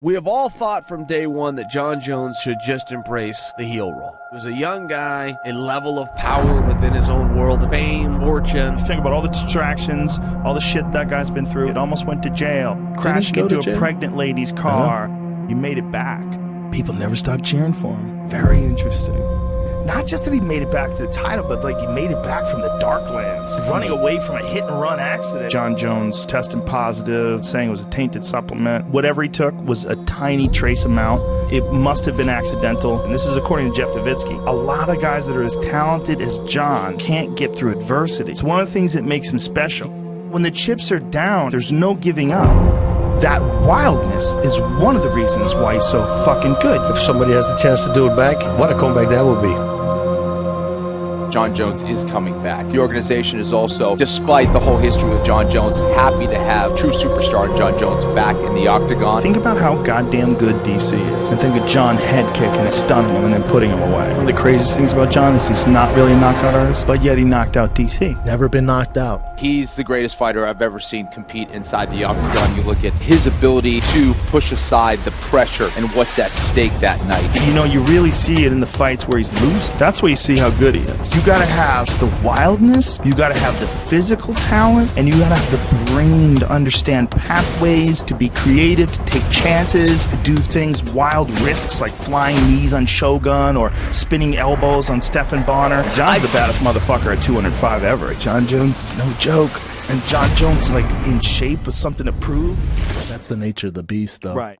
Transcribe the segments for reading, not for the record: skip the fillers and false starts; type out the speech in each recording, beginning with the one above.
We have all thought from day one that Jon Jones should just embrace the heel role. He was a young guy, a level of power within his own world, fame, fortune. Think about all the distractions, all the shit that guy's been through. It almost went to jail, crashing into a pregnant lady's car. He made it back. People never stopped cheering for him. Very interesting. Not just that he made it back to the title, but like he made it back from the Darklands, running away from a hit-and-run accident. Jon Jones testing positive, saying it was a tainted supplement. Whatever he took was a tiny trace amount. It must have been accidental, and this is according to Jeff Davitsky. A lot of guys that are as talented as Jon can't get through adversity. It's one of the things that makes him special. When the chips are down, there's no giving up. That wildness is one of the reasons why he's so fucking good. If somebody has the chance to do it back, what a comeback that would be. Jon Jones is coming back. The organization is also, despite the whole history with Jon Jones, happy to have true superstar Jon Jones back in the octagon. Think about how goddamn good DC is, and think of Jon head kicking and stunning him and then putting him away. One of the craziest things about Jon is he's not really a knockout artist, but yet he knocked out DC. Never been knocked out. He's the greatest fighter I've ever seen compete inside the octagon. You look at his ability to push aside the pressure and what's at stake that night. And you know, you really see it in the fights where he's losing. That's where you see how good he is. You gotta have the wildness, you gotta have the physical talent, and you gotta have the brain to understand pathways, to be creative, to take chances, to do things, wild risks like flying knees on Shogun or spinning elbows on Stephan Bonner. Jon's the baddest motherfucker at 205 ever. Jon Jones is no joke. And Jon Jones, like, in shape with something to prove. That's the nature of the beast, though. Right.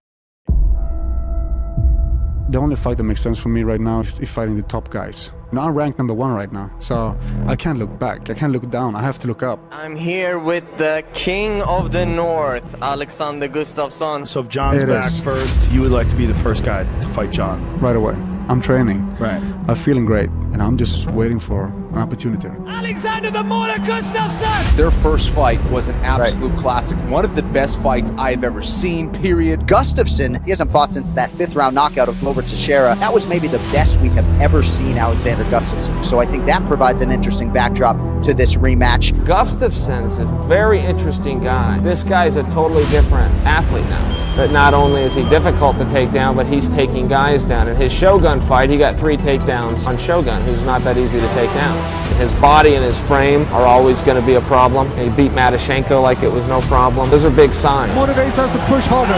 The only fight that makes sense for me right now is fighting the top guys. Now I'm ranked #1 right now, so I can't look back. I can't look down. I have to look up. I'm here with the King of the North, Alexander Gustafsson. So if Jon's back first, you would like to be the first guy to fight Jon? Right away. I'm training. Right. I'm feeling great, and I'm just waiting for an opportunity. Alexander the Mortar Gustafsson! Their first fight was an absolute classic. One of the best fights I've ever seen, period. Gustafsson, he hasn't fought since that 5th-round knockout of Glover Teixeira. That was maybe the best we have ever seen Alexander Gustafsson. So I think that provides an interesting backdrop to this rematch. Gustafsson's a very interesting guy. This guy's a totally different athlete now. But not only is he difficult to take down, but he's taking guys down. In his Shogun fight, he got 3 takedowns on Shogun, who's not that easy to take down. His body and his frame are always going to be a problem. He beat Matashenko like it was no problem. Those are big signs. Motivates us to push harder.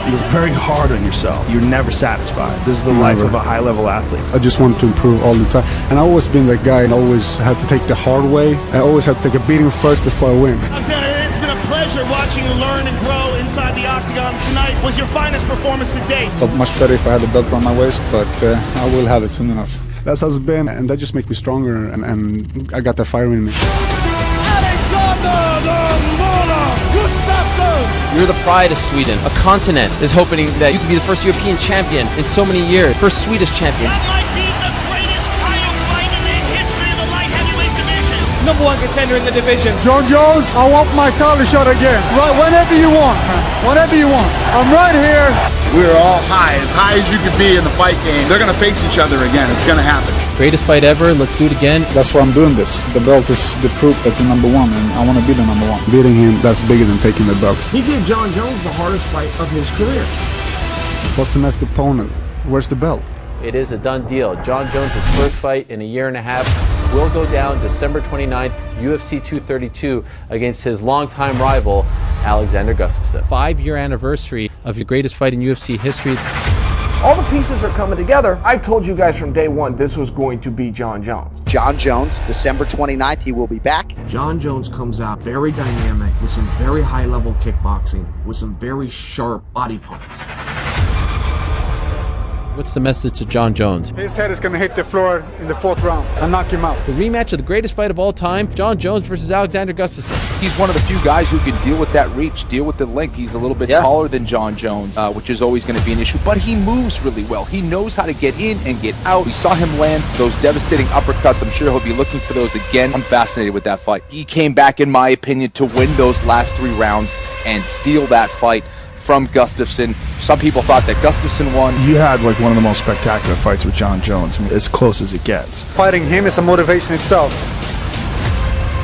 He was very hard on yourself. You're never satisfied. This is the life of a high-level athlete. I just want to improve all the time. And I've always been that guy and always had to take the hard way. I always had to take a beating first before I win. Alexander, it's been a pleasure watching you learn and grow inside the octagon. Tonight was your finest performance to date. Felt much better if I had the belt around my waist, but I will have it soon enough. That's how it's been, and that just makes me stronger, and I got that fire in me. Alexander the Mortar Gustafsson! You're the pride of Sweden. A continent is hoping that you can be the first European champion in so many years. First Swedish champion. That might be the greatest title fight in the history of the light heavyweight division. #1 contender in the division. Jon Jones, I want my title shot again. Right, whenever you want, man. Whenever you want. I'm right here. We're all high as you could be in the fight game. They're going to face each other again. It's going to happen. Greatest fight ever. Let's do it again. That's why I'm doing this. The belt is the proof that you're #1, and I want to be the #1. Beating him, that's bigger than taking the belt. He gave Jon Jones the hardest fight of his career. What's the next opponent? Where's the belt? It is a done deal. Jon Jones' first fight in a year and a half will go down December 29th, UFC 232, against his longtime rival, Alexander Gustafsson. 5-year anniversary of your greatest fight in UFC history. All the pieces are coming together. I've told you guys from day one this was going to be Jon Jones. Jon Jones, December 29th, he will be back. Jon Jones comes out very dynamic with some very high-level kickboxing, with some very sharp body punches. What's the message to Jon Jones? His head is going to hit the floor in the 4th round and knock him out. The rematch of the greatest fight of all time, Jon Jones versus Alexander Gustafsson. He's one of the few guys who can deal with that reach, deal with the length. He's a little bit taller than Jon Jones, which is always going to be an issue, but he moves really well. He knows how to get in and get out. We saw him land those devastating uppercuts. I'm sure he'll be looking for those again. I'm fascinated with that fight. He came back, in my opinion, to win those last 3 rounds and steal that fight from Gustafsson. Some people thought that Gustafsson won. You had like one of the most spectacular fights with Jon Jones. I mean, as close as it gets. Fighting him is a motivation itself.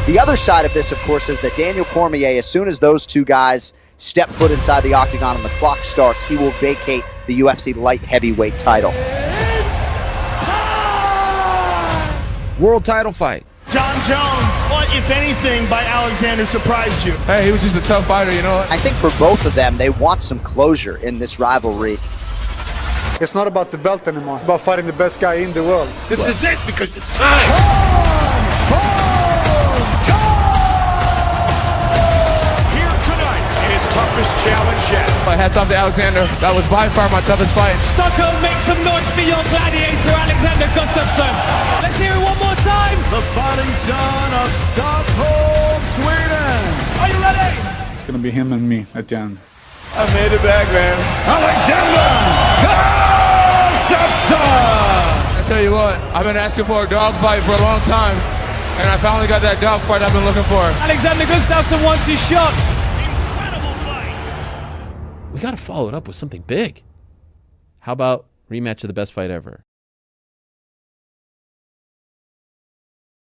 The other side of this, of course, is that Daniel Cormier, as soon as those two guys step foot inside the octagon and the clock starts, he will vacate the UFC light heavyweight title. World title fight. Jon Jones, what, if anything, by Alexander surprised you? Hey, he was just a tough fighter, you know. I think for both of them, they want some closure in this rivalry. It's not about the belt anymore. It's about fighting the best guy in the world. This is it because it's time. Here tonight in his toughest challenge yet. Hats off to Alexander. That was by far my toughest fight. Stockholm, make some noise for your gladiator, Alexander Gustafsson. Let's hear it one more time. The fighting son of Stockholm, Sweden. Are you ready? It's gonna be him and me at the end. I made it back, man. Alexander Gustafsson. I tell you what, I've been asking for a dog fight for a long time, and I finally got that dog fight I've been looking for. Alexander Gustafsson wants his shot. We got to follow it up with something big. How about rematch of the best fight ever?